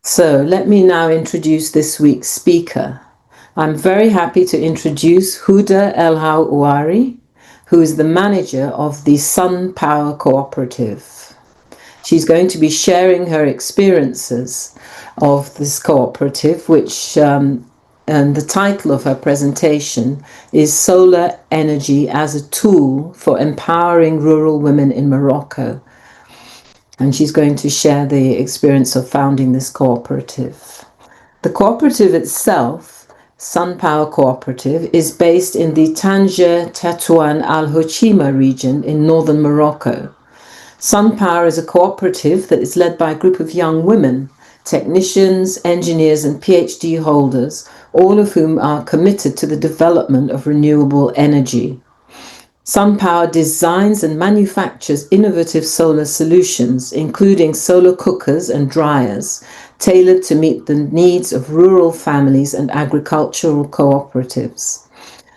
So let me now introduce this week's speaker. I'm very happy to introduce Huda El Hawari, who is the manager of the Sun Power Cooperative. She's going to be sharing her experiences of this cooperative, which and the title of her presentation is Solar Energy as a Tool for Empowering Rural Women in Morocco. And she's going to share the experience of founding this cooperative. The cooperative itself, Sun Power Cooperative, is based in the Tanger Tetouan Al Hoceima region in northern Morocco. Sun Power is a cooperative that is led by a group of young women, technicians, engineers, and PhD holders, all of whom are committed to the development of renewable energy. Sun Power designs and manufactures innovative solar solutions, including solar cookers and dryers, tailored to meet the needs of rural families and agricultural cooperatives.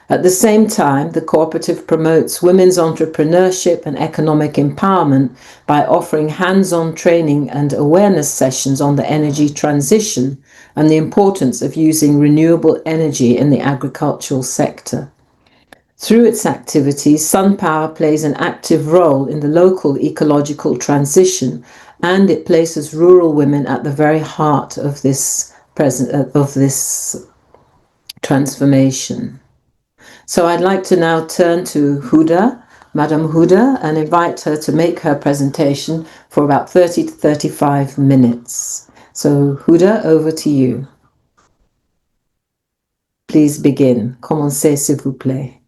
At the same time, the cooperative promotes women's entrepreneurship and economic empowerment by offering hands-on training and awareness sessions on the energy transition and the importance of using renewable energy in the agricultural sector. Through its activities, Sun Power plays an active role in the local ecological transition, and it places rural women at the very heart of this transformation. So I'd like to now turn to Huda, Madame Huda, and invite her to make her presentation for about 30 to 35 minutes. So Huda, over to you. Please begin. Commencez, s'il vous plaît.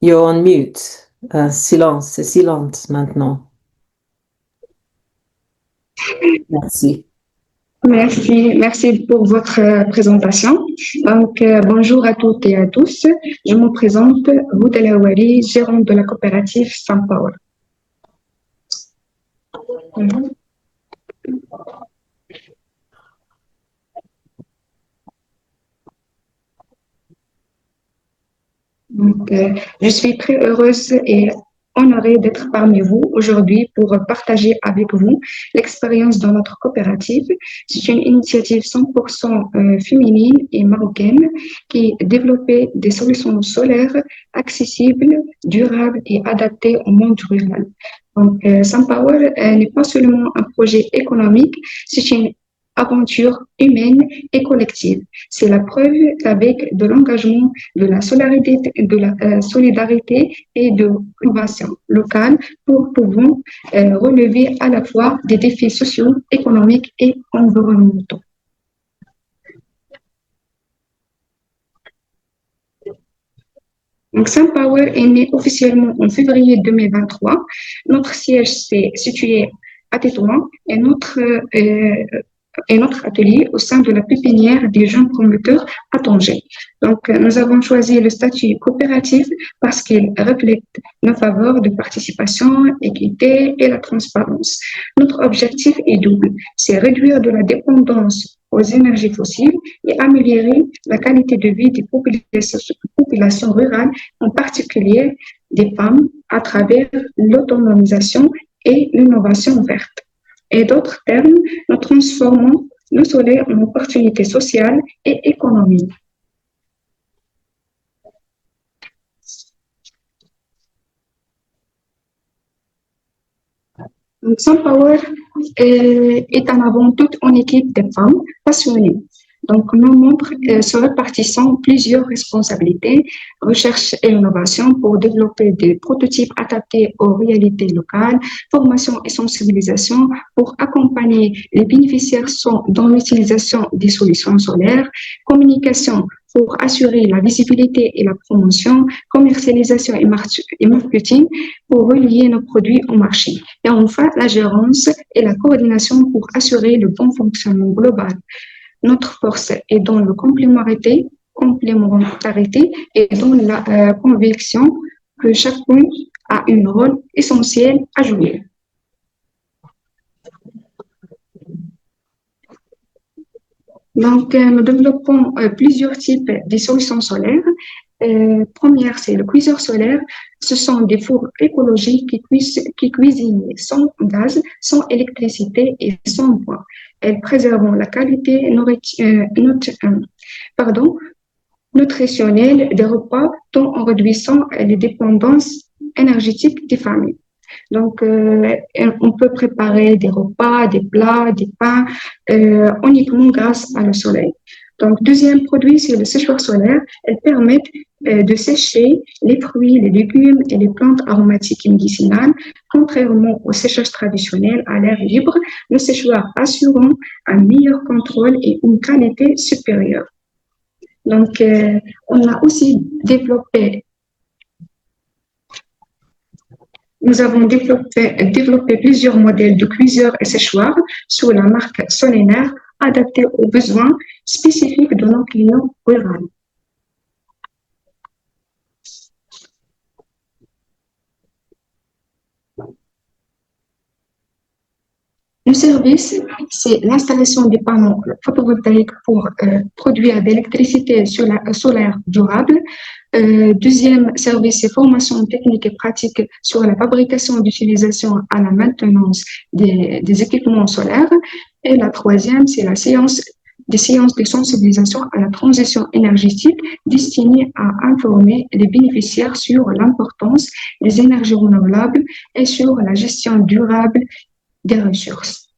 You're on mute. Silence, c'est silence maintenant. Merci. Merci pour votre présentation. Donc, bonjour à toutes et à tous. Je me présente, Huda El Hawari, gérante de la coopérative Sun Power. Donc, je suis très heureuse et honorée d'être parmi vous aujourd'hui pour partager avec vous l'expérience de notre coopérative. C'est une initiative 100% féminine et marocaine qui développait des solutions solaires accessibles, durables et adaptées au monde rural. Donc, Sun Power n'est pas seulement un projet économique, c'est une aventure humaine et collective. C'est la preuve qu'avec de l'engagement, de la solidarité et de l'innovation locale, nous pouvons relever à la fois des défis sociaux, économiques et environnementaux. Donc, Sun Power est né officiellement en février 2023. Notre siège s'est situé à Tétouan et notre atelier au sein de la pépinière des jeunes promoteurs à Tanger. Donc, nous avons choisi le statut coopératif parce qu'il reflète nos valeurs de participation, équité et la transparence. Notre objectif est double, c'est réduire de la dépendance aux énergies fossiles et améliorer la qualité de vie des populations rurales, en particulier des femmes, à travers l'autonomisation et l'innovation verte. Et d'autres termes, nous transformons le soleil en opportunité sociale et économique. Donc, Sun Power est en avant tout une équipe de femmes passionnées. Donc, nos membres se répartissent plusieurs responsabilités, recherche et innovation pour développer des prototypes adaptés aux réalités locales, formation et sensibilisation pour accompagner les bénéficiaires dans l'utilisation des solutions solaires, communication pour assurer la visibilité et la promotion, commercialisation et marketing pour relier nos produits au marché. Et enfin, la gérance et la coordination pour assurer le bon fonctionnement global. Notre force est dans la complémentarité et dans la conviction que chacun a un rôle essentiel à jouer. Donc, nous développons plusieurs types de solutions solaires. Première, c'est le cuiseur solaire. Ce sont des fours écologiques qui cuisinent sans gaz, sans électricité et sans bois. Elles préservent la qualité nutritionnelle des repas tout en réduisant les dépendances énergétiques des familles. Donc, on peut préparer des repas, des plats, des pains uniquement grâce à le soleil. Donc, deuxième produit, c'est le séchoir solaire. Elles permettent de sécher les fruits, les légumes et les plantes aromatiques et médicinales. Contrairement au séchage traditionnel à l'air libre, le séchoir assurant un meilleur contrôle et une qualité supérieure. Donc, on a aussi développé Nous avons développé plusieurs modèles de cuiseurs et séchoirs sous la marque Solenaire, adaptés aux besoins spécifiques de nos clients ruraux. Le service, c'est l'installation des panneaux photovoltaïques pour produire de l'électricité solaire durable. Deuxième service, c'est formation technique et pratique sur la fabrication, d'utilisation à la maintenance des équipements solaires. Et la troisième, c'est des séances de sensibilisation à la transition énergétique destinées à informer les bénéficiaires sur l'importance des énergies renouvelables et sur la gestion durable des ressources.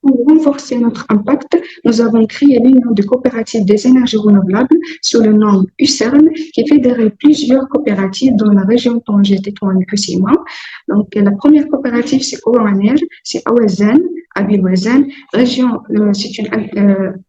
Pour renforcer notre impact, nous avons créé l'Union des coopératives des énergies renouvelables sous le nom UCERN, qui fédère plusieurs coopératives dans la région Tanger, Tétouan et Sima. Donc, la première coopérative, c'est Oaner, c'est Awazen, à Bilwazen, région, c'est une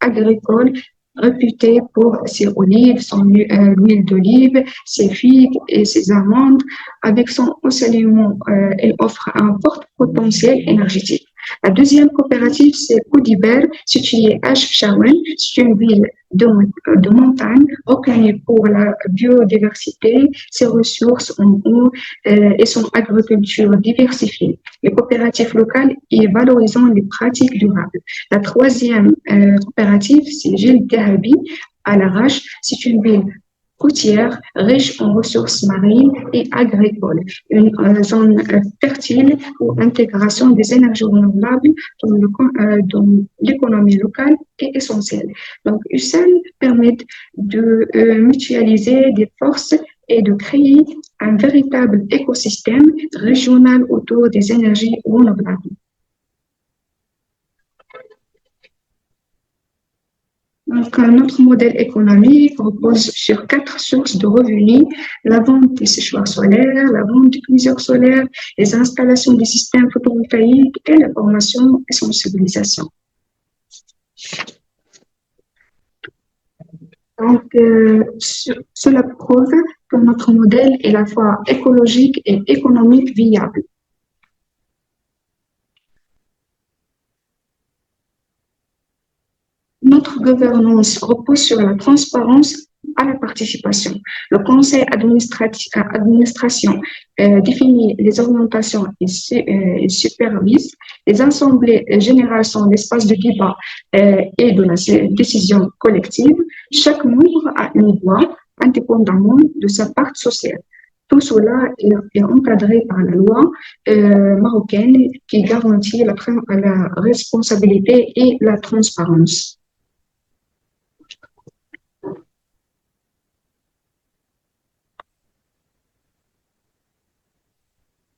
agricole réputée pour ses olives, son huile d'olive, ses figues et ses amandes. Avec son enseignement, elle offre un fort potentiel énergétique. La deuxième coopérative, c'est Oudiber, située à Chefchaouen. C'est une ville de montagne reconnue pour la biodiversité, ses ressources en eau et son agriculture diversifiée. Les coopératives locales y valorisant les pratiques durables. La troisième coopérative, c'est Gilles Dahabi, à l'Arrache. C'est une ville côtière, riche en ressources marines et agricoles, une zone fertile pour l'intégration des énergies renouvelables dans l'économie locale est essentielle. Donc, UCEL permet de mutualiser des forces et de créer un véritable écosystème régional autour des énergies renouvelables. Donc, notre modèle économique repose sur 4 sources de revenus: la vente des séchoirs solaires, la vente des cuiseurs solaires, les installations des systèmes photovoltaïques et la formation et sensibilisation. Donc, cela prouve que notre modèle est à la fois écologique et économique viable. Notre gouvernance repose sur la transparence à la participation. Le conseil d'administration définit les orientations et supervise. Les assemblées générales sont l'espace de débat et de la décision collective. Chaque membre a une voix indépendamment de sa part sociale. Tout cela est encadré par la loi marocaine qui garantit la responsabilité et la transparence.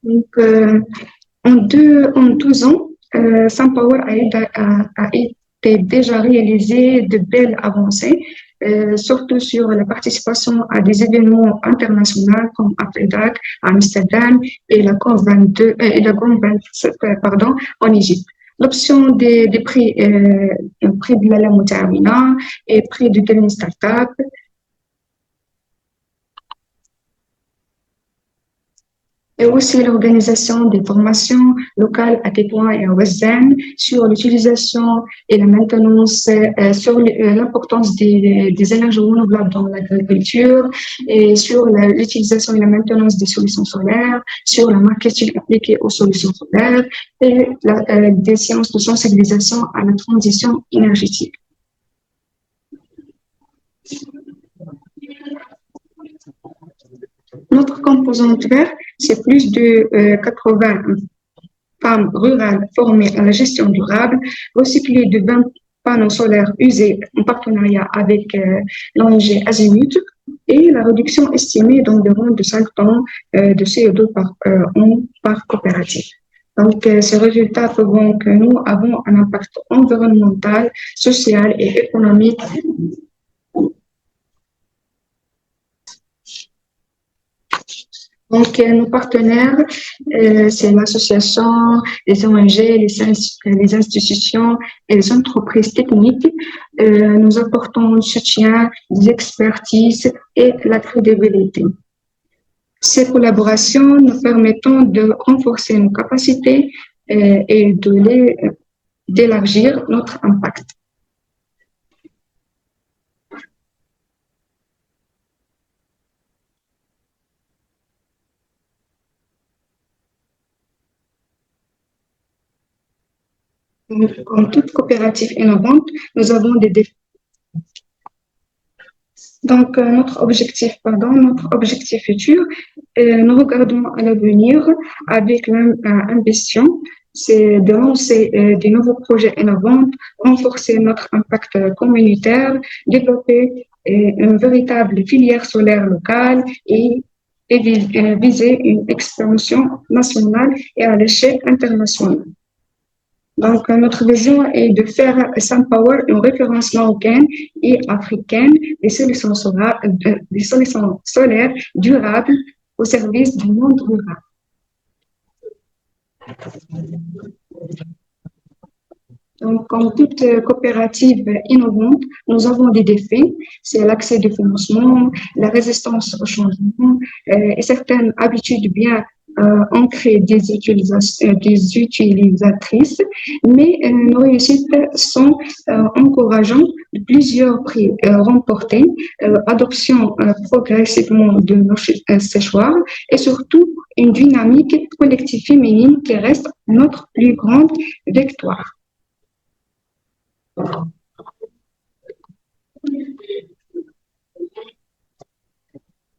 Donc, en 12 ans, SunPower a été déjà réalisé de belles avancées, surtout sur la participation à des événements internationaux comme APEDAC à Amsterdam et la COP22 et la COP27 en Égypte. L'option des prix, prix de la Moutaouina et prix de Green Startup. et aussi l'organisation des formations locales à Tétouan et à Ouessane sur l'utilisation et la maintenance, sur l'importance des énergies renouvelables dans l'agriculture et sur l'utilisation et la maintenance des solutions solaires, sur le marketing appliqué aux solutions solaires et des séances de sensibilisation à la transition énergétique. Notre composante verte, c'est plus de 80 femmes rurales formées à la gestion durable, recyclées de 20 panneaux solaires usés en partenariat avec l'ONG Azimut et la réduction estimée d'environ de 5 tonnes de CO2 par an par coopérative. Donc, ces résultats prouvent que nous avons un impact environnemental, social et économique. Donc, nos partenaires, c'est l'association, les ONG, les institutions et les entreprises techniques. Nous apportons le soutien, l'expertise et la crédibilité. Ces collaborations nous permettent de renforcer nos capacités et d'élargir notre impact. Comme toute coopérative innovante, nous avons des défis. Donc, notre objectif futur, nous regardons à l'avenir avec l'ambition, c'est de lancer des nouveaux projets innovants, renforcer notre impact communautaire, développer une véritable filière solaire locale et viser une expansion nationale et à l'échelle internationale. Donc, notre vision est de faire SunPower une référence marocaine et africaine des solutions solaires durables au service du monde rural. Donc, comme toute coopérative innovante, nous avons des défis. C'est l'accès du financement, la résistance au changement et certaines habitudes bien ancrées des utilisatrices. Mais nos réussites sont encourageantes. Plusieurs prix remportés, adoption progressivement de nos séchoirs et surtout une dynamique collective féminine qui reste notre plus grande victoire.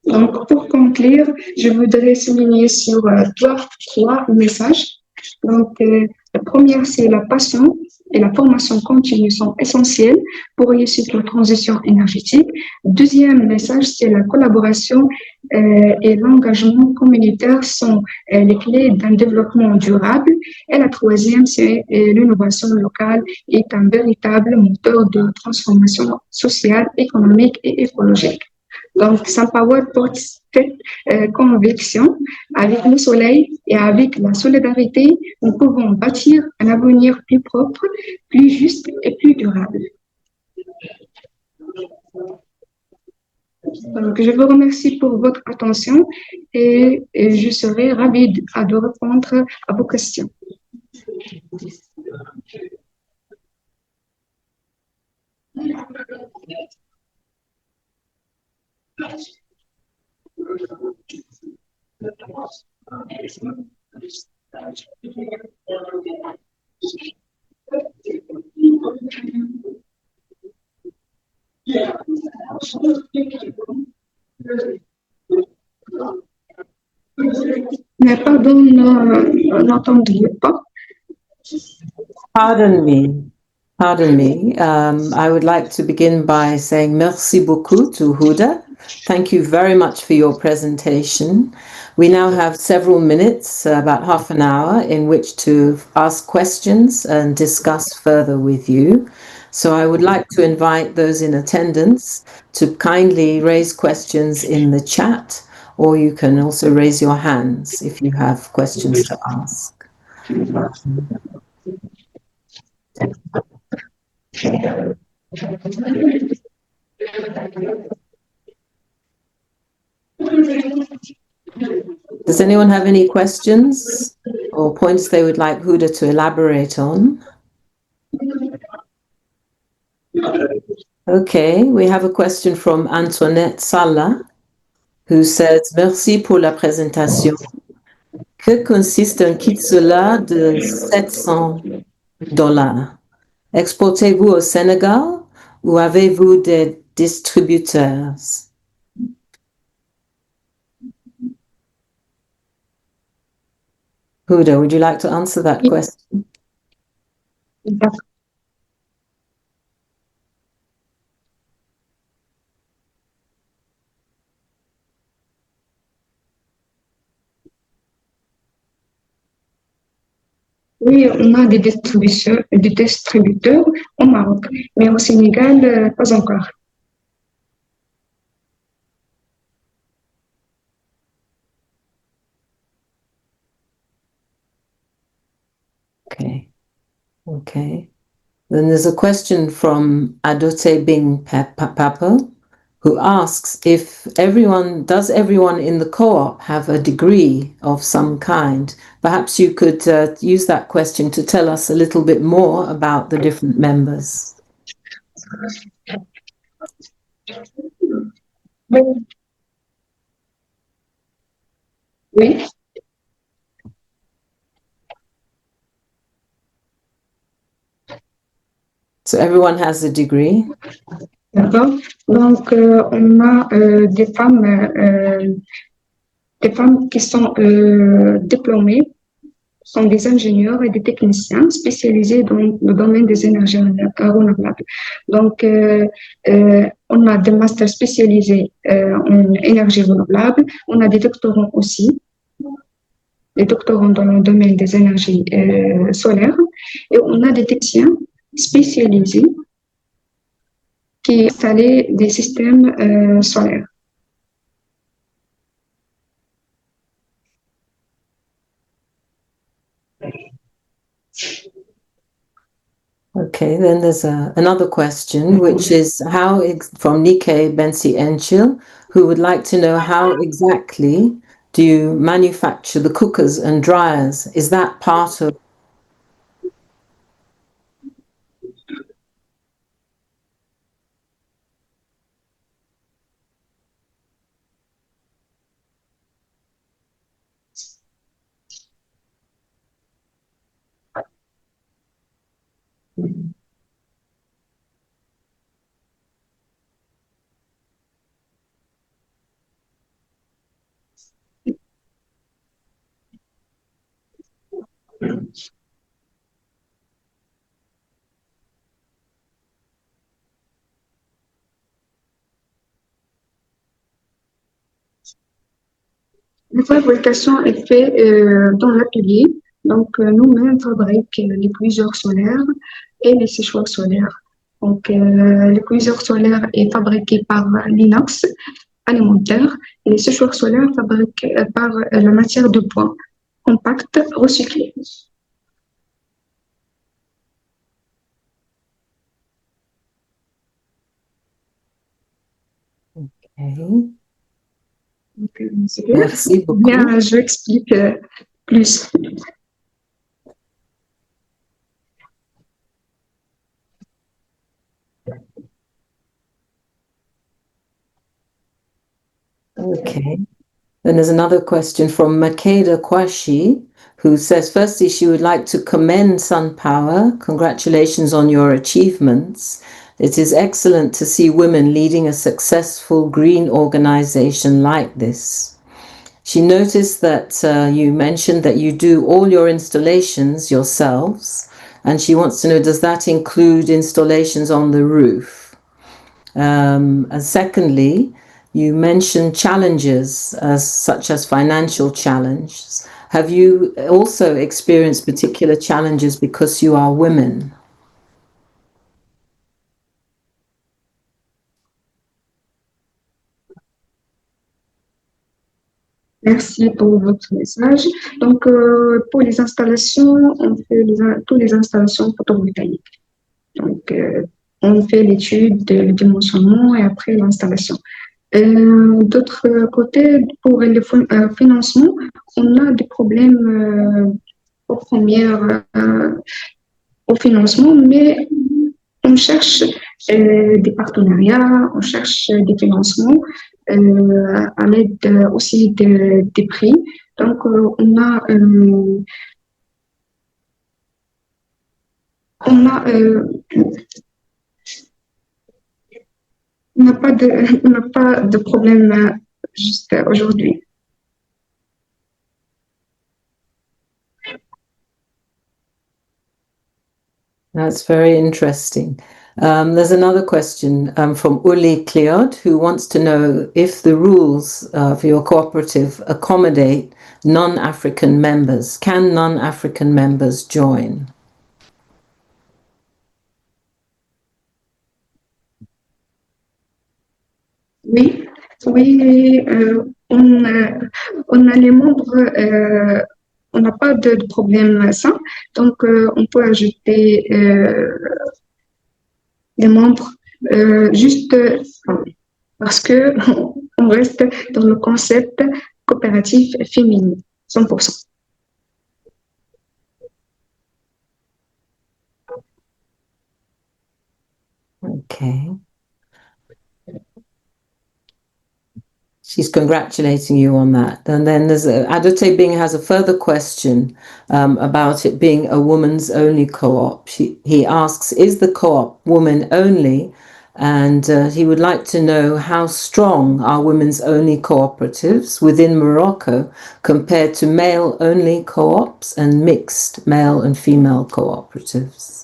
Donc, pour conclure, je voudrais souligner sur trois messages. Donc, la première, c'est la passion et la formation continue sont essentielles pour réussir la transition énergétique. Deuxième message, c'est la collaboration et l'engagement communautaire sont les clés d'un développement durable. Et la troisième, c'est l'innovation locale est un véritable moteur de transformation sociale, économique et écologique. Donc, SunPower porte cette conviction. Avec le soleil et avec la solidarité, nous pouvons bâtir un avenir plus propre, plus juste et plus durable. Donc, je vous remercie pour votre attention et je serai ravie de répondre à vos questions. Mais pardon, n'entendez pas. Pardon me. Pardon me. I would like to begin by saying merci beaucoup to Huda. Thank you very much for your presentation. We now have several minutes, about half an hour, in which to ask questions and discuss further with you. So I would like to invite those in attendance to kindly raise questions in the chat, or you can also raise your hands if you have questions to ask. Does anyone have any questions or points they would like Huda to elaborate on? Okay, we have a question from Antoinette Sala, who says, merci pour la présentation. Que consiste un kit solar de $700? Exportez-vous au Sénégal ou avez-vous des distributeurs? Huda, would you like to answer that question? Oui, on a des distributeurs au Maroc, mais au Sénégal, pas encore. Okay. Then there's a question from Adote Bing Papa, who asks if does everyone in the co-op have a degree of some kind? Perhaps you could use that question to tell us a little bit more about the different members. Oui. So everyone has a degree. D'accord. Donc, on a des femmes qui sont diplômées, sont des ingénieurs et des techniciens spécialisés dans le domaine des énergies renouvelables. Donc, on a des masters spécialisés en énergie renouvelable. On a des doctorants aussi, des doctorants dans le domaine des énergies solaires. Et on a des techniciens spécialisés qui installent des systèmes solaires. Okay, then there's another question, which is from Nike Bensi Enchil, who would like to know how exactly do you manufacture the cookers and dryers? Is that part of... La fabrication est faite dans l'atelier. Donc, nous-mêmes fabriquons les cuiseurs solaires et les séchoirs solaires. Donc, les cuiseurs solaires est fabriqué par l'inox alimentaire et les séchoirs solaires fabriqués par la matière de bois compacte recyclée. Okay. Donc, Merci beaucoup. Bien, je explique plus. Okay. Then there's another question from Makeda Kwashi, who says, firstly, she would like to commend SunPower. Congratulations on your achievements. It is excellent to see women leading a successful green organization like this. She noticed that you mentioned that you do all your installations yourselves, and she wants to know, does that include installations on the roof? And secondly, you mentioned challenges such as financial challenges. Have you also experienced particular challenges because you are women? Merci pour votre message. Donc, pour les installations, on fait toutes les installations photovoltaïques. Donc, on fait l'étude, le dimensionnement et après l'installation. D'autre côté, pour le financement, on a des problèmes au financement, mais on cherche des partenariats, on cherche des financements à l'aide aussi des prix. Donc, on a on n'a pas de problème jusqu'à aujourd'hui. That's very interesting. There's another question from Uli Cleod, who wants to know if the rules for your cooperative accommodate non-African members. Can non-African members join? Oui, oui, on a les membres, on n'a pas de problème à ça, donc on peut ajouter les membres juste parce que on reste dans le concept coopératif féminin, 100%. Okay. She's congratulating you on that. And then there's Adote Bing has a further question about it being a woman's only co-op. He asks, is the co-op woman only? And he would like to know how strong are women's only cooperatives within Morocco compared to male only co-ops and mixed male and female cooperatives.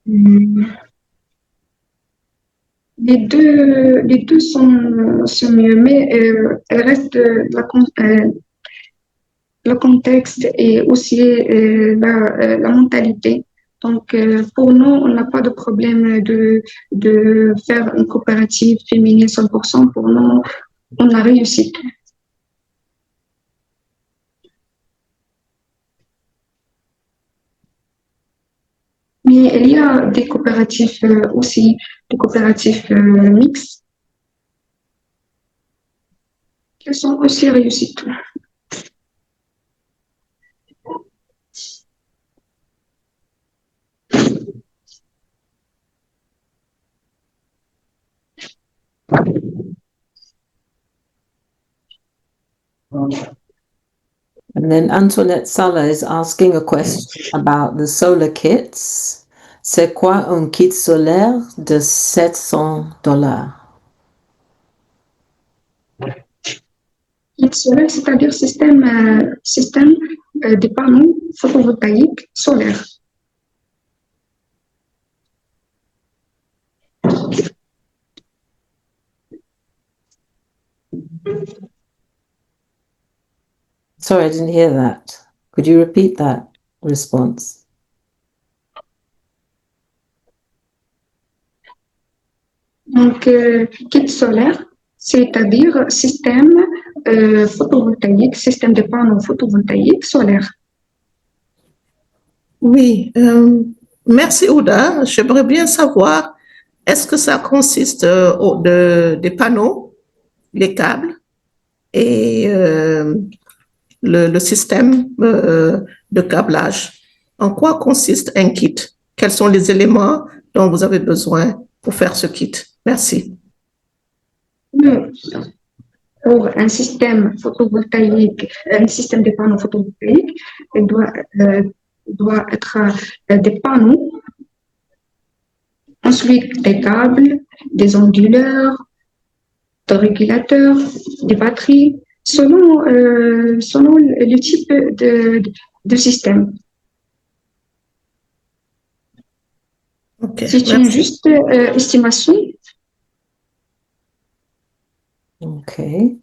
Les deux sont mieux, mais elle reste le contexte et aussi la mentalité. Donc, pour nous, on n'a pas de problème de faire une coopérative féminine 100%. Pour nous, on a réussi. Mais il y a des coopératives aussi, des coopératives mixtes, qui sont aussi réussies. And then Antoinette Sala is asking a question about the solar kits. C'est quoi un kit solaire de $700? Kit solaire, c'est-à-dire système de panneaux photovoltaïques solaires. Sorry, I didn't hear that. Could you repeat that response? Donc, kit solaire, c'est-à-dire système photovoltaïque, système de panneaux photovoltaïques solaires. Oui, merci Ouda. J'aimerais bien savoir, est-ce que ça consiste des panneaux, les câbles et le système de câblage? En quoi consiste un kit? Quels sont les éléments dont vous avez besoin pour faire ce kit? Merci. Pour un système photovoltaïque, un système de panneaux photovoltaïques, il doit être des panneaux, ensuite des câbles, des onduleurs, des régulateurs, des batteries, selon le type de système. Okay, C'est une juste estimation. Okay.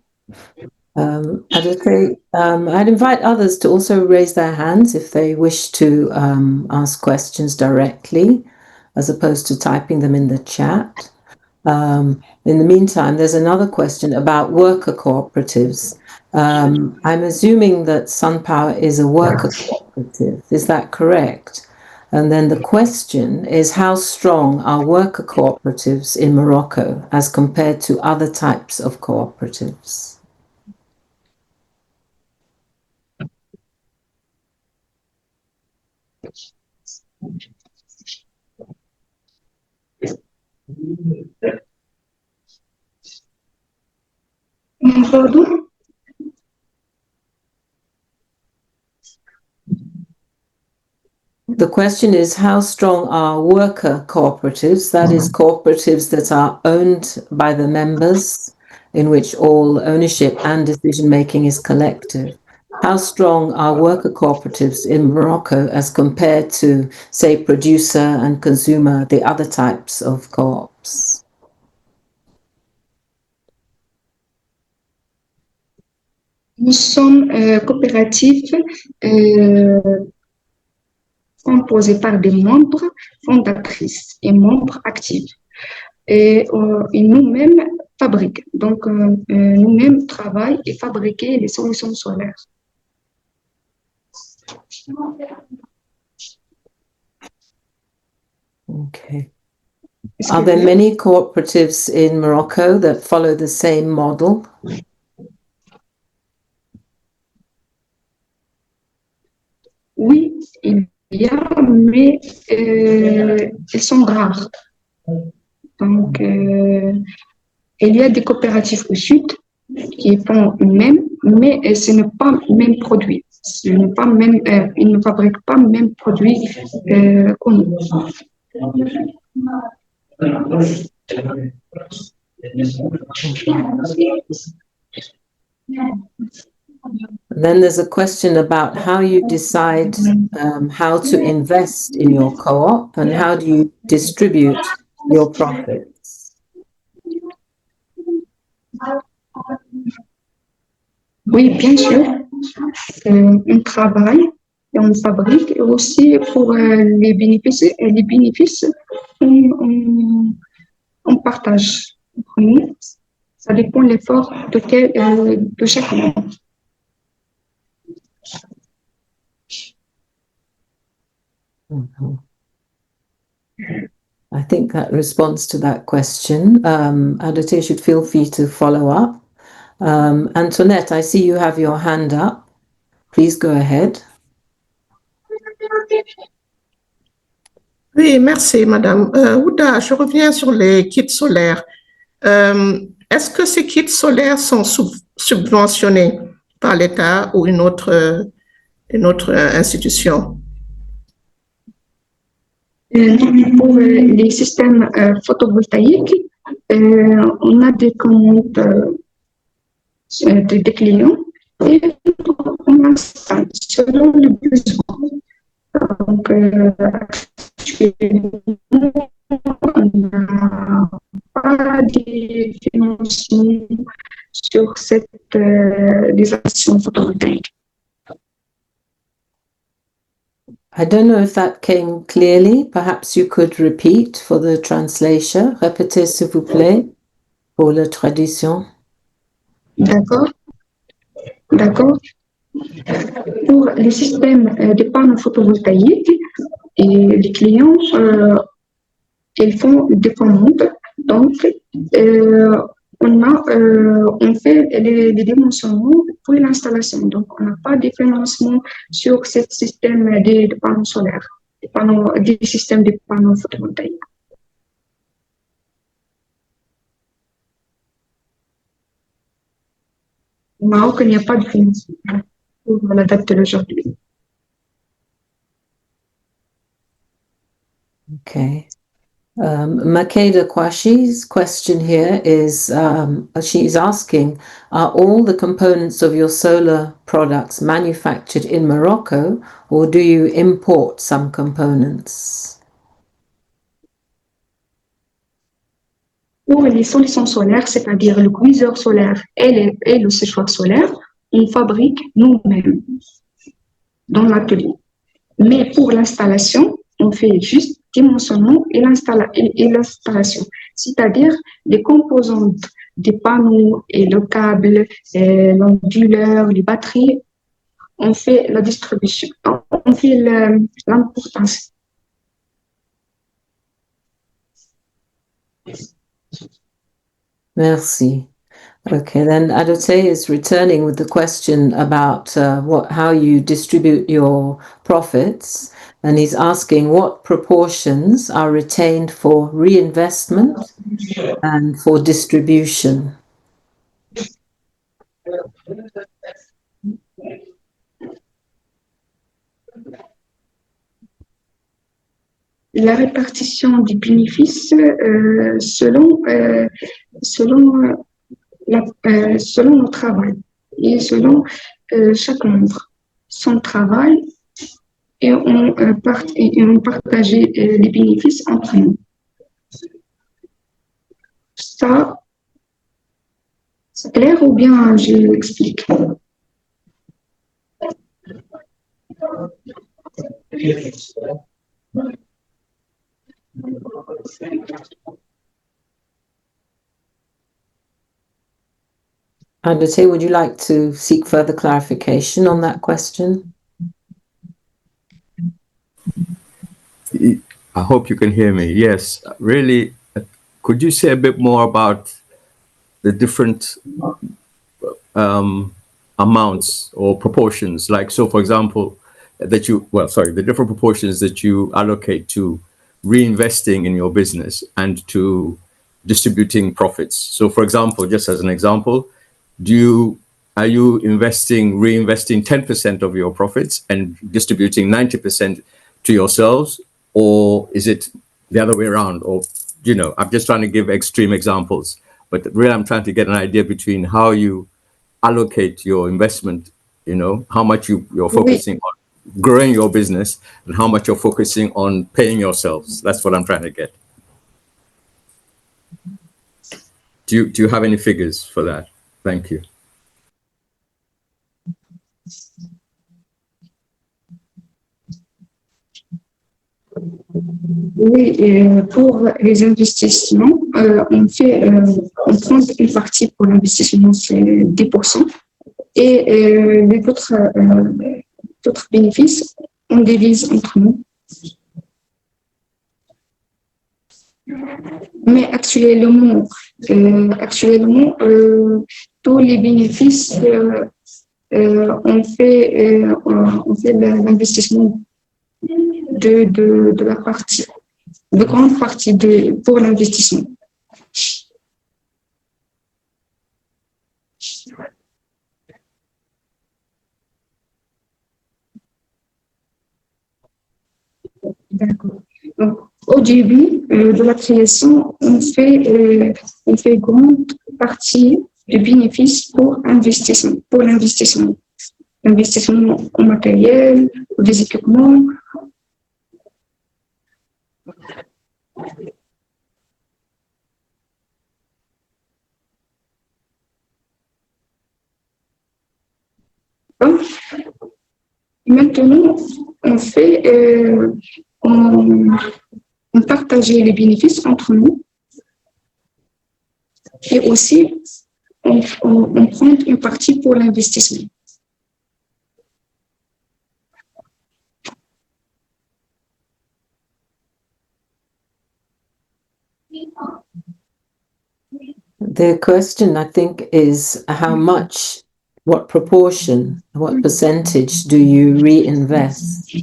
I'd invite others to also raise their hands if they wish to ask questions directly, as opposed to typing them in the chat. In the meantime, there's another question about worker cooperatives I'm assuming that SunPower is a worker cooperative. Is that correct? And then the question is, how strong are worker cooperatives in Morocco as compared to other types of cooperatives? Pardon? The question is, how strong are worker cooperatives, that is, cooperatives that are owned by the members, in which all ownership and decision-making is collective? How strong are worker cooperatives in Morocco as compared to, say, producer and consumer, the other types of co-ops? Nous sommes coopératifs composés par des membres fondatrices et membres actifs. Et nous-mêmes fabriquons. Donc, nous-mêmes travaillons et fabriquons les solutions solaires. Okay. Are there many cooperatives in Morocco that follow the same model? Oui, il y a, mais elles sont rares. Donc, il y a des coopératives au sud qui font même, mais ce n'est pas le même produit. Ils ne fabriquent pas le même produit que nous. Then there's a question about how you decide how to invest in your co-op and how do you distribute your profits? Oui, bien sûr. On travaille et on fabrique et aussi pour les bénéfices on partage entre nous. Ça dépend de l'effort de chaque membre. I think that responds to that question. Adotei should feel free to follow up. Antoinette, I see you have your hand up. Please go ahead. Oui, merci, Madame. Ouda, je reviens sur les kits solaires. Est-ce que ces kits solaires sont subventionnés par l'État ou une autre institution? Pour les systèmes photovoltaïques, on a des commandes des clients et on installe selon le besoin. Donc, actuellement, on n'a pas de financement sur des actions photovoltaïques. I don't know if that came clearly. Perhaps you could repeat for the translation. Répétez, s'il vous plaît, pour la traduction. D'accord. Pour les systèmes de panneaux photovoltaïques, et les clients, ils font des commandes. Donc, on fait les dimensionnements pour l'installation. Donc, on n'a pas de financement sur ce système de panneaux solaires, des systèmes de panneaux photovoltaïques. Au Maroc, il n'y a pas de financement pour la date d'aujourd'hui. Okay. Makeda Kwashi's question here is, she's asking, are all the components of your solar products manufactured in Morocco, or do you import some components? Pour les solutions solaires, c'est-à-dire le cuiseur solaire et le séchoir solaire, on fabrique nous-mêmes dans l'atelier. Mais pour l'installation, on fait juste dimensionnement et l'installation, c'est-à-dire les composantes des panneaux et le câble, l'onduleur, les batteries. On fait la distribution, on fait l'importance. Merci. Okay, then Adote is returning with the question about how you distribute your profits, and he's asking what proportions are retained for reinvestment and for distribution. La répartition des bénéfices selon le travail et selon chaque membre, son travail, et on partageait les bénéfices entre nous. Ça, c'est clair ou bien je l'explique? Adote, would you like to seek further clarification on that question? I hope you can hear me. Yes, really, could you say a bit more about the different amounts or proportions? Like, so for example, the different proportions that you allocate to reinvesting in your business and to distributing profits. So for example, just as an example, are you reinvesting 10% of your profits and distributing 90% to yourselves, or is it the other way around? Or, I'm just trying to give extreme examples, but really I'm trying to get an idea between how you allocate your investment, how much you're focusing on growing your business and how much you're focusing on paying yourselves. That's what I'm trying to get. Do you have any figures for that? Thank you. Oui, pour les investissements, on prend une partie pour l'investissement, c'est 10%, et les autres bénéfices, on divise entre nous. Mais actuellement, tous les bénéfices, on fait l'investissement de grande partie pour l'investissement. D'accord. Donc, au début de la création, on fait grande partie du bénéfice pour l'investissement. Investissement en matériel, des équipements. Donc, maintenant, on partageait les bénéfices entre nous et aussi on prend une partie pour l'investissement. The question, I think, is what proportion, what percentage do you reinvest?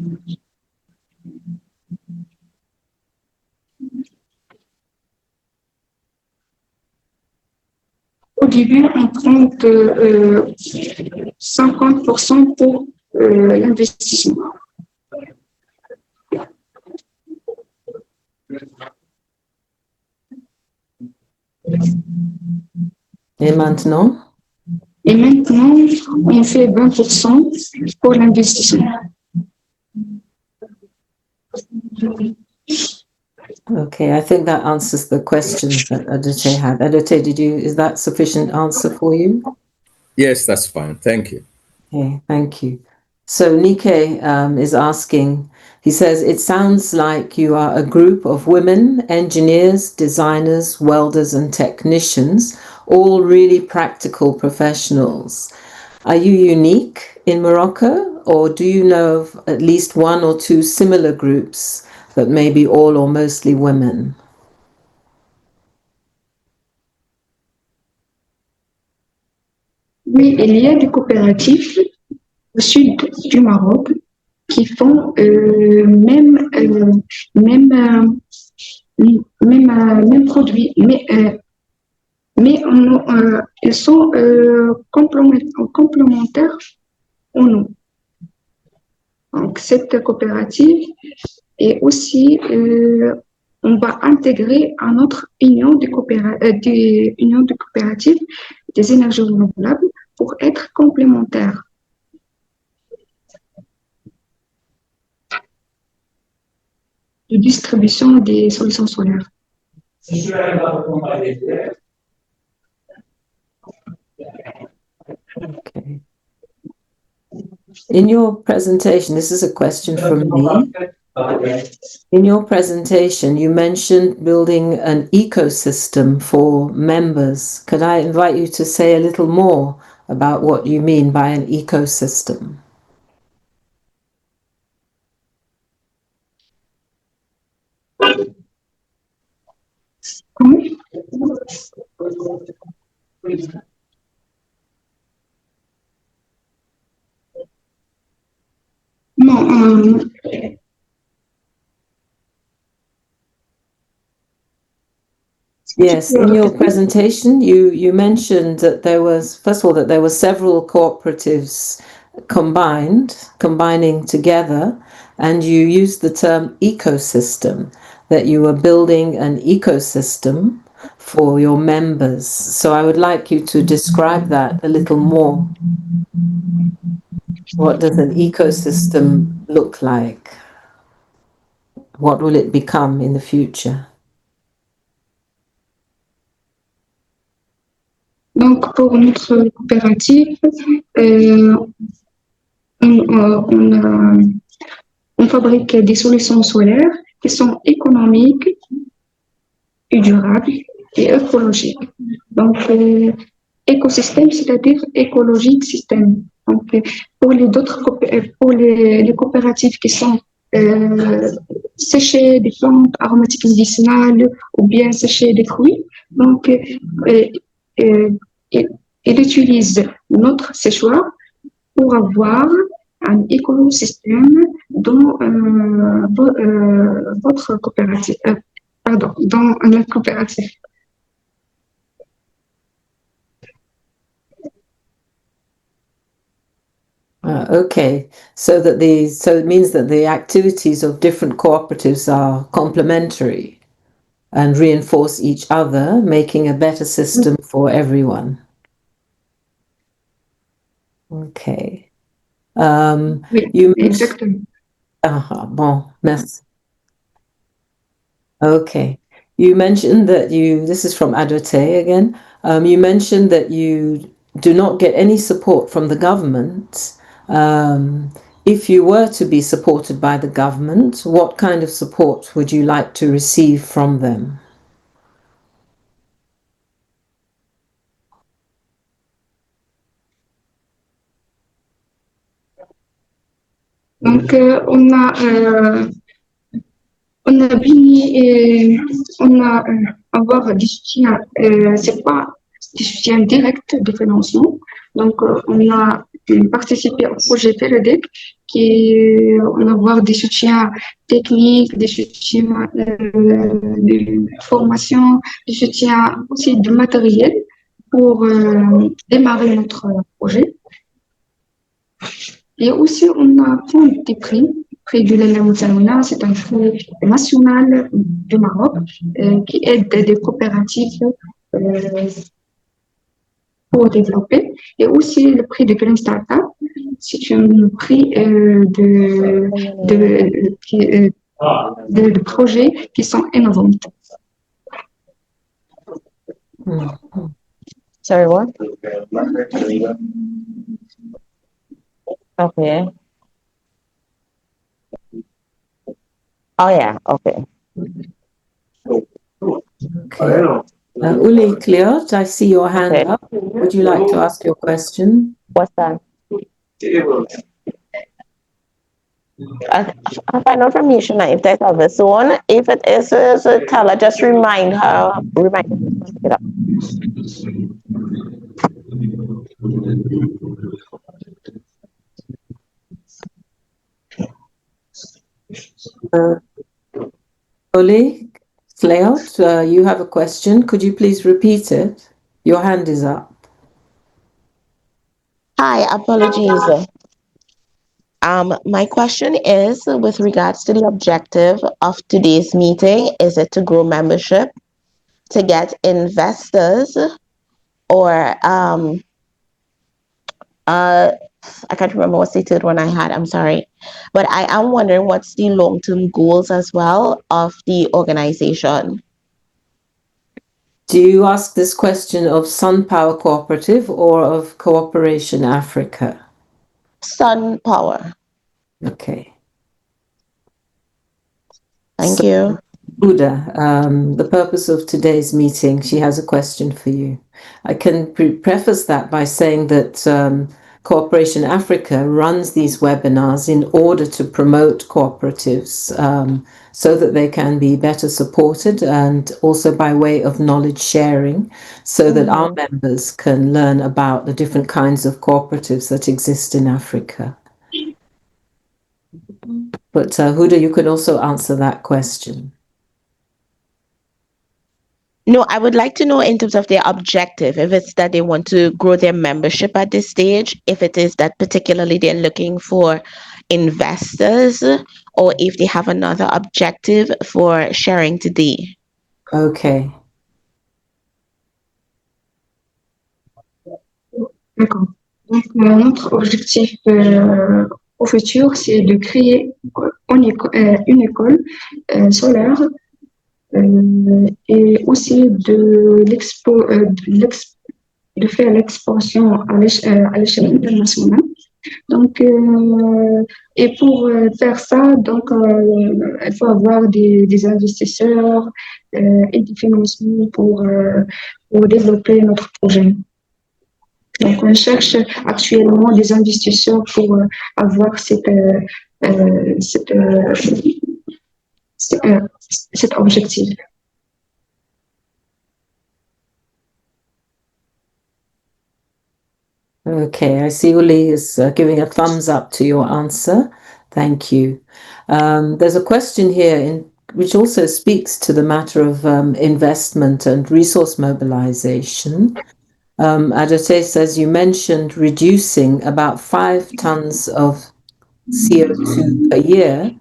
Au début, on prend 50% pour l'investissement. Et maintenant? Et maintenant, on fait 20% pour l'investissement. Okay, I think that answers the question that Adote had. Adote, is that sufficient answer for you? Yes, that's fine. Thank you. Okay, thank you. So Nike is asking, he says, it sounds like you are a group of women, engineers, designers, welders, and technicians, all really practical professionals. Are you unique in Morocco, or do you know of at least one or two similar groups that may be all or mostly women? Oui, il y a des coopératives au sud du Maroc qui font même, même produit, mais ils sont complémentaires en nous. Donc, cette coopérative est aussi, on va intégrer à notre union des unions de coopératives des énergies renouvelables pour être complémentaires. De distribution des solutions solaires. Okay. In your presentation, this is a question from me. In your presentation, you mentioned building an ecosystem for members. Could I invite you to say a little more about what you mean by an ecosystem? Non, Yes, in your presentation, you mentioned that there was, first of all, that there were several cooperatives combining together, and you used the term ecosystem, that you were building an ecosystem for your members. So I would like you to describe that a little more. What does an ecosystem look like? What will it become in the future? donc pour notre coopérative, on fabrique des solutions solaires qui sont économiques et durables et écologiques. Donc, écosystème, c'est-à-dire écologique système. Donc, pour les coopératives qui sont sécher des plantes aromatiques médicinales ou bien sécher des fruits, donc il utilise notre séchoir pour avoir un écosystème dans votre coopérative, dans la coopérative. Okay, so it means that the activities of different cooperatives are complementary and reinforce each other, making a better system for everyone. Okay. Oui, You exactement. Bon, merci. Okay. You mentioned that this is from Adote again. You mentioned that you do not get any support from the government. If you were to be supported by the government, what kind of support would you like to receive from them? Donc, on a béni, on a avoir des soutiens, c'est pas des soutiens directs de financement. Donc, on a participé au projet FELEDEC, on a avoir des soutiens techniques, des soutiens de formation, des soutiens aussi de matériel pour démarrer notre projet. Et aussi, on a fait des prix de l'Elha Moussaouna, c'est un prix national du Maroc qui aide des coopératives pour développer. Et aussi le prix de Green Startup, c'est un prix de projets qui sont innovants. Sorry, what? Okay. Oh, yeah. Okay. Okay. Uli Cleot, I see your hand Okay. up. Would you like to ask your question? What's that? I find information if there's other zone. If it is, tell her, just remind her to pick it up. Uli Cleot, you have a question. Could you please repeat it? Your hand is up. Hi, apologies. My question is with regards to the objective of today's meeting. Is it to grow membership, to get investors, or I can't remember what's the third one I had. I'm sorry. But I am wondering what's the long-term goals as well of the organization. Do you ask this question of Sun Power Cooperative or of Cooperation Africa? Sun Power. Okay. Thank you. Buddha, the purpose of today's meeting, she has a question for you. I can preface that by saying that Cooperation Africa runs these webinars in order to promote cooperatives so that they can be better supported, and also by way of knowledge sharing so that our members can learn about the different kinds of cooperatives that exist in Africa. But Huda, you can also answer that question. No, I would like to know in terms of their objective, if it's that they want to grow their membership at this stage, if it is that particularly they're looking for investors, or if they have another objective for sharing today. Okay. D'accord. Donc, notre objectif au futur, c'est de créer une école solaire et aussi de faire l'expansion à l'échelle internationale. Donc, et pour faire ça, donc, il faut avoir des investisseurs et des financements pour développer notre projet. Donc, on cherche actuellement des investisseurs pour avoir cet objectif. Okay, I see Uli is giving a thumbs up to your answer. Thank you. There's a question here which also speaks to the matter of investment and resource mobilization. Adete says, you mentioned reducing about 5 tons of CO2 per year.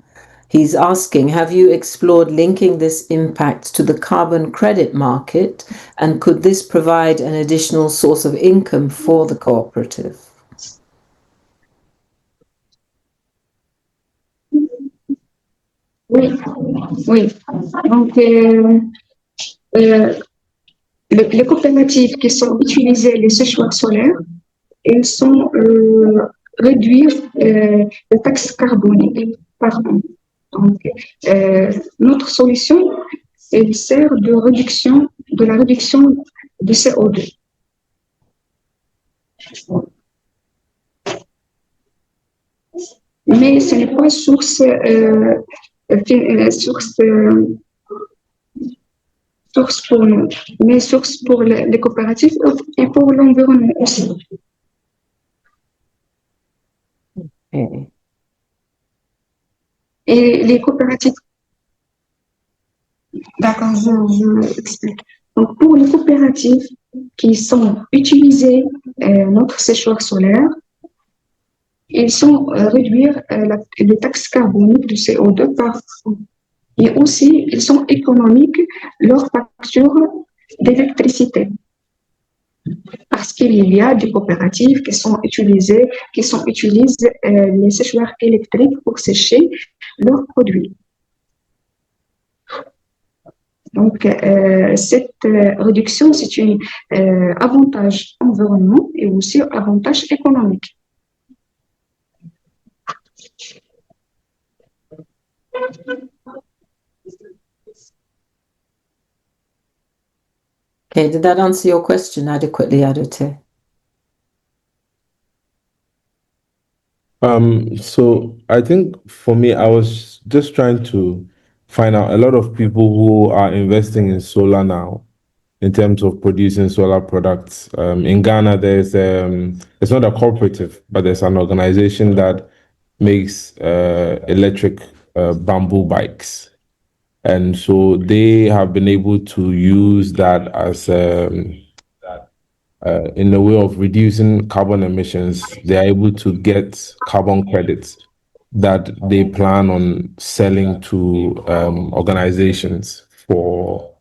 He's asking, have you explored linking this impact to the carbon credit market, and could this provide an additional source of income for the cooperative? Oui, oui. Donc, les coopératives qui sont utilisées les séchoirs solaires, elles sont réduire les taxes carboniques par an. Donc, notre solution, elle sert de la réduction de CO2. Mais ce n'est pas source pour nous, mais source pour les coopératives et pour l'environnement aussi. Okay. Et les coopératives, d'accord, je explique. Donc, pour les coopératives qui sont utilisées notre séchoir solaire, ils sont réduire les taxes carboniques du CO2 par an. Et aussi, ils sont économiques leur facture d'électricité. Parce qu'il y a des coopératives qui utilisent les séchoirs électriques pour sécher leurs produits. Donc, cette réduction, c'est un avantage environnement et aussi un avantage économique. Okay, did that answer your question adequately, Adote? So I think for me, I was just trying to find out a lot of people who are investing in solar now in terms of producing solar products. In Ghana, there's it's not a cooperative, but there's an organization that makes electric bamboo bikes. And so they have been able to use that as in the way of reducing carbon emissions. They are able to get carbon credits that they plan on selling to organizations for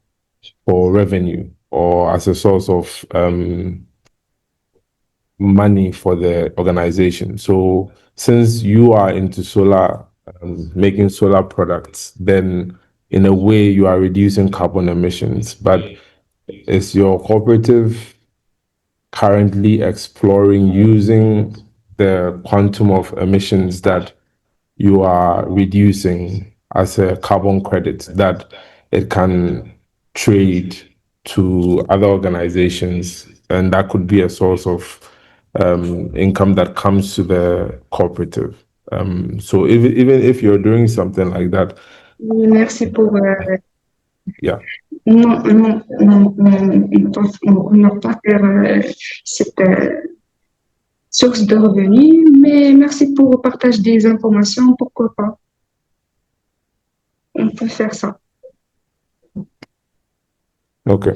revenue or as a source of money for the organization. So since you are into solar, making solar products, then in a way you are reducing carbon emissions. But is your cooperative currently exploring using the quantum of emissions that you are reducing as a carbon credit that it can trade to other organizations, and that could be a source of income that comes to the cooperative. So even if you're doing something like that, Merci pour. yeah. Non, on n'a pas faire cette source de revenus, mais merci pour le partage des informations. Pourquoi pas? On peut faire ça. Okay.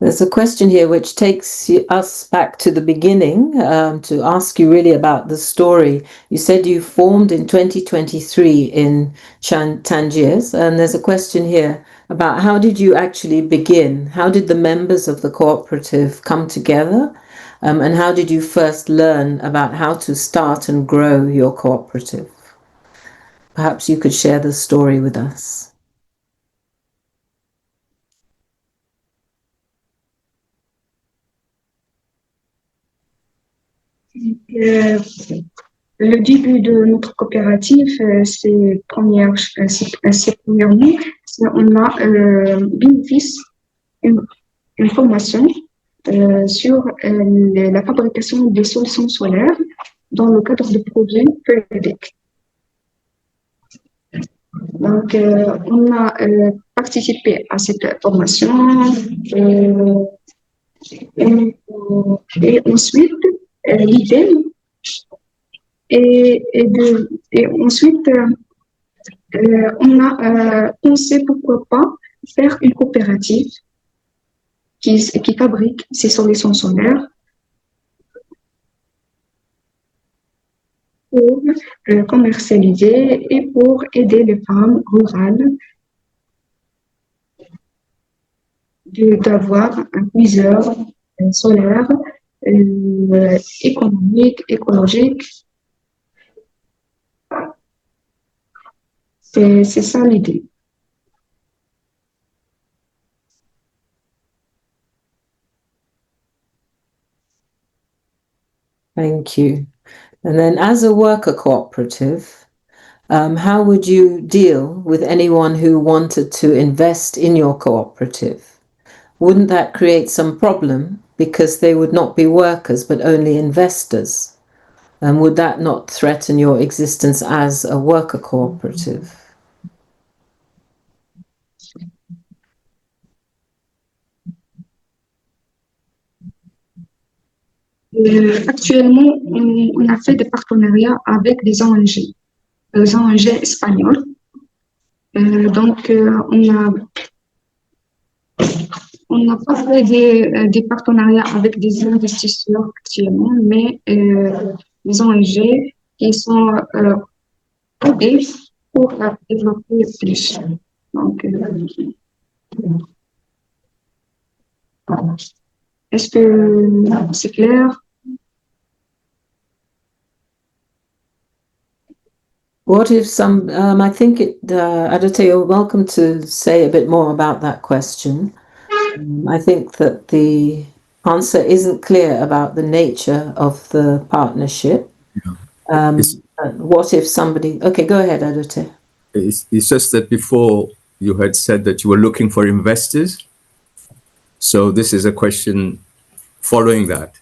There's a question here which takes us back to the beginning to ask you really about the story. You said you formed in 2023 in Tangiers, and there's a question here about how did you actually begin? How did the members of the cooperative come together? And how did you first learn about how to start and grow your cooperative? Perhaps you could share the story with us. Le début de notre coopérative, c'est premièrement, on a bénéficié une formation sur la fabrication des solutions solaires dans le cadre de projets PEDEC. Donc, on a participé à cette formation et ensuite, l'idée et ensuite, on a pensé pourquoi pas faire une coopérative qui fabrique ces solutions solaires pour commercialiser et pour aider les femmes rurales d'avoir un plusieurs solaires économiques, écologiques. C'est ça l'idée. Thank you. And then as a worker cooperative, how would you deal with anyone who wanted to invest in your cooperative? Wouldn't that create some problem because they would not be workers but only investors? And would that not threaten your existence as a worker cooperative? Actuellement, on a fait des partenariats avec des ONG espagnols. Donc, on n'a pas fait des partenariats avec des investisseurs actuellement, mais des ONG qui sont aidés pour développer plus. Donc, est-ce que c'est clair? What if some, I think Adote, you're welcome to say a bit more about that question. I think that the answer isn't clear about the nature of the partnership. Yeah. What if somebody... Okay, go ahead, Adote. It's just that before you had said that you were looking for investors. So this is a question following that.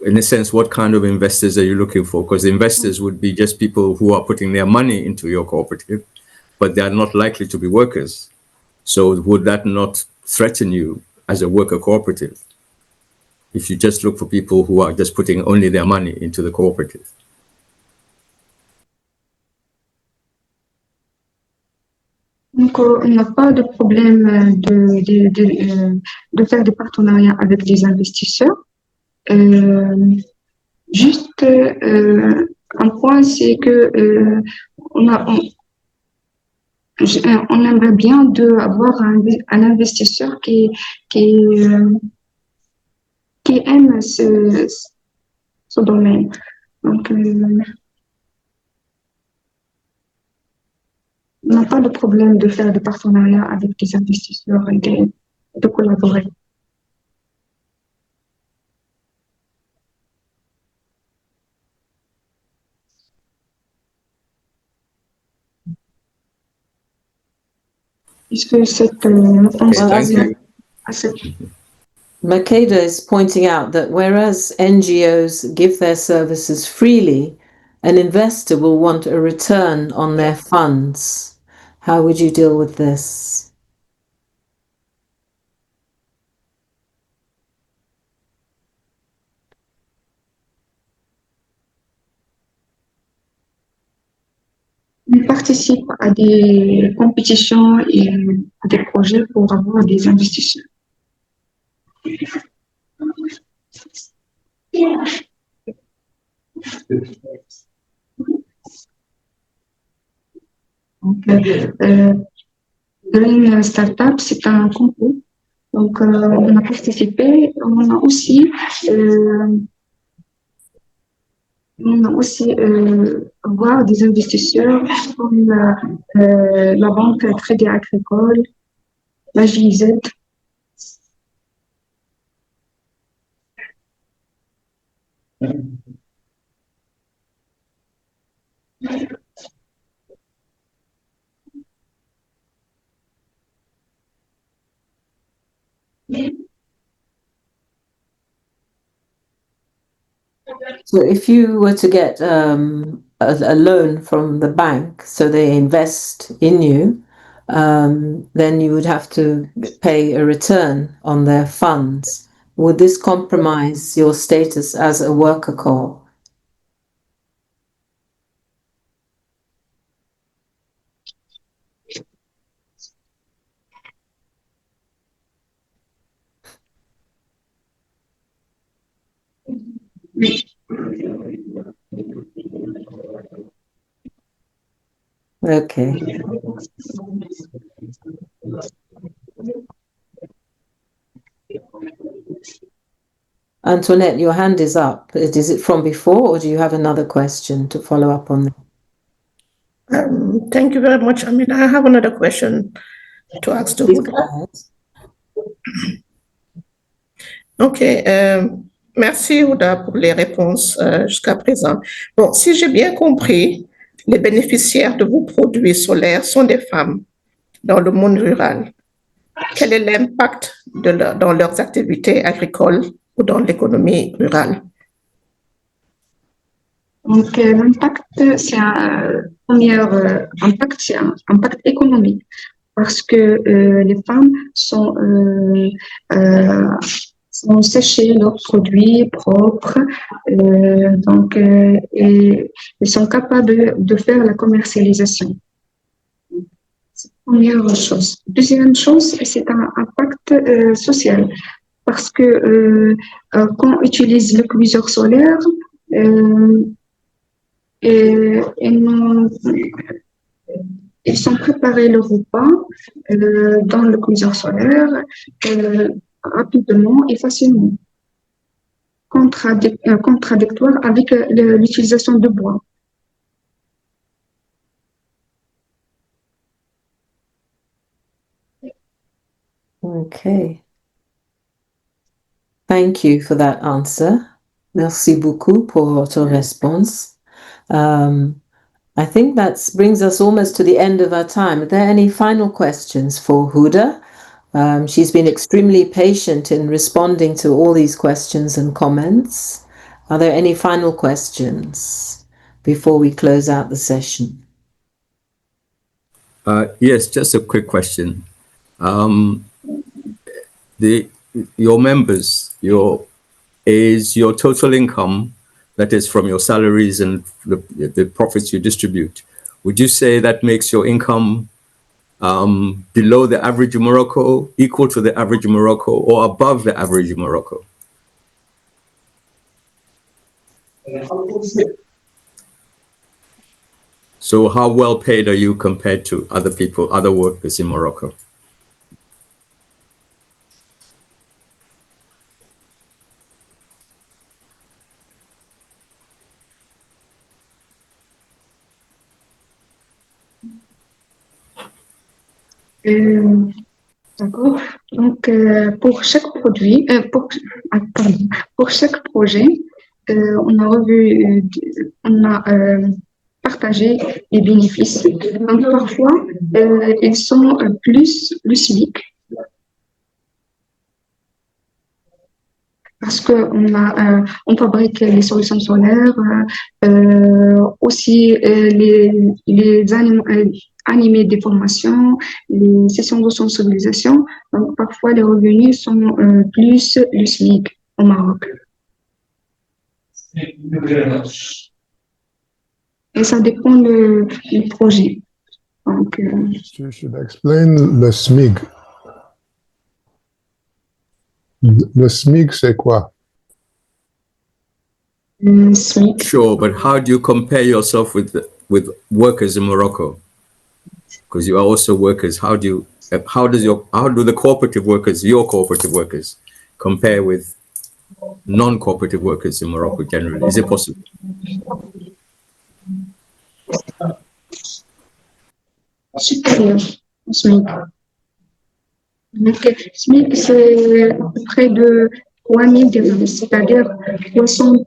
In a sense, what kind of investors are you looking for? Because investors would be just people who are putting their money into your cooperative, but they are not likely to be workers. So would that not threaten you as a worker cooperative if you just look for people who are just putting only their money into the cooperative? Donc, on n'a pas de problème de faire des partenariats avec des investisseurs. Juste un point, c'est que on aimerait bien avoir un investisseur qui aime ce domaine. Donc, on n'a pas de problème de faire des partenariats avec des investisseurs et de collaborer. Puisque cette réponse à cette Makeda is pointing out that whereas NGOs give their services freely, an investor will want a return on their funds. How would you deal with this? on participe à des compétitions et à des projets pour avoir des investisseurs. Donc, Green Startup, c'est un concours. Donc, on a participé. On a aussi voir des investisseurs comme la Banque Crédit Agricole, la GIZ. So if you were to get a loan from the bank, so they invest in you, then you would have to pay a return on their funds. Would this compromise your status as a worker co-op? Oui. Okay. Antoinette, your hand is up. Is it from before, or do you have another question to follow up on? Thank you very much. I mean, I have another question to ask to Please Huda. go ahead. Ok, merci Huda pour les réponses jusqu'à présent. Bon, si j'ai bien compris, les bénéficiaires de vos produits solaires sont des femmes dans le monde rural. Quel est l'impact dans leurs activités agricoles ou dans l'économie rurale? Donc, l'impact, c'est un impact économique parce que les femmes sont sécher leurs produits propres, donc et ils sont capables de faire la commercialisation. C'est la première chose. Deuxième chose, c'est un impact social parce que quand on utilise le cuiseur solaire, ils sont préparés le repas dans le cuiseur solaire rapidement et facilement, contradictoire avec l'utilisation de bois. Okay. Thank you for that answer. Merci beaucoup pour votre réponse. I think that brings us almost to the end of our time. Are there any final questions for Huda? She's been extremely patient in responding to all these questions and comments. Are there any final questions before we close out the session? Yes, just a quick question. Your members, is your total income, that is from your salaries and the profits you distribute, would you say that makes your income below the average in Morocco, equal to the average in Morocco, or above the average in Morocco? So how well paid are you compared to other people, other workers in Morocco? D'accord. Donc, pour chaque produit, pour chaque projet, on a partagé les bénéfices. Donc, parfois, ils sont plus le SMIC. Parce on fabrique les solutions solaires, aussi les animés des formations, les sessions de sensibilisation. Donc, parfois, les revenus sont plus le SMIC au Maroc. Et ça dépend du projet. Donc, You should explain le SMIC. Le SMIC, c'est quoi? SMIC. Sure, but how do you compare yourself with workers in Morocco? Because you are also workers. How do the cooperative workers, your cooperative workers, compare with non-cooperative workers in Morocco generally? Is it possible? Supérieur au SMIC. Donc, SMIC, c'est près de 3 000 dirhams, c'est-à-dire $300.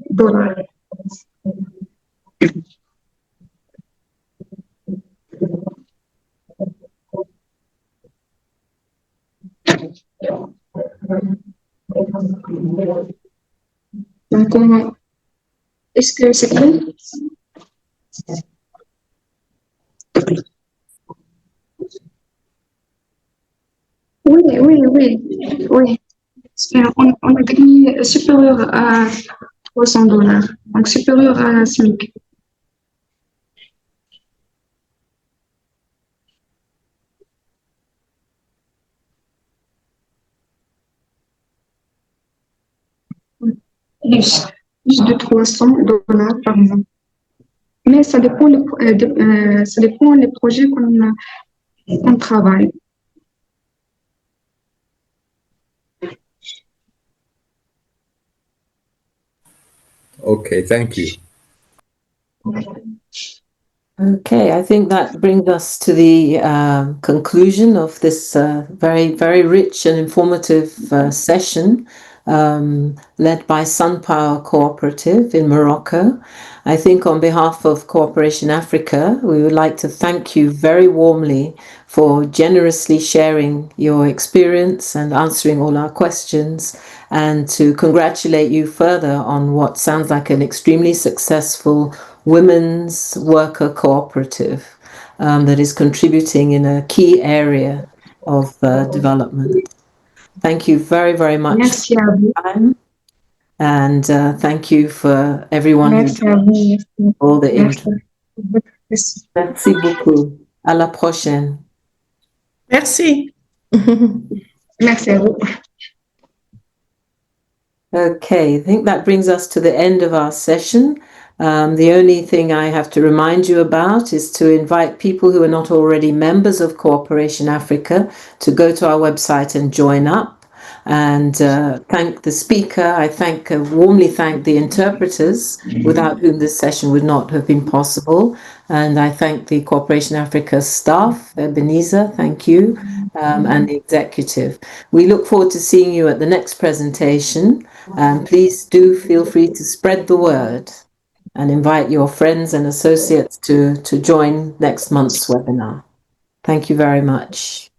Donc, est-ce que c'est clair? Oui. On a gagné supérieur à $300, donc supérieur à SMIC. Plus de $300 par mois. Mais ça dépend les projets qu'on travaille. Okay, thank you. Okay, I think that brings us to the conclusion of this very, very rich and informative session led by SunPower Cooperative in Morocco. I think on behalf of Cooperation Africa, we would like to thank you very warmly for generously sharing your experience and answering all our questions, and to congratulate you further on what sounds like an extremely successful women's worker cooperative that is contributing in a key area of development. Thank you very, very much Merci for your time. And thank you for everyone who joined, all the interest. Merci beaucoup. À la prochaine. Merci. Merci à vous. Okay, I think that brings us to the end of our session. The only thing I have to remind you about is to invite people who are not already members of Cooperation Africa to go to our website and join up. And thank the speaker. I warmly thank the interpreters, without whom this session would not have been possible. And I thank the Cooperation Africa staff, Ebenezer, thank you, and the executive. We look forward to seeing you at the next presentation. And please do feel free to spread the word and invite your friends and associates to join next month's webinar. Thank you very much.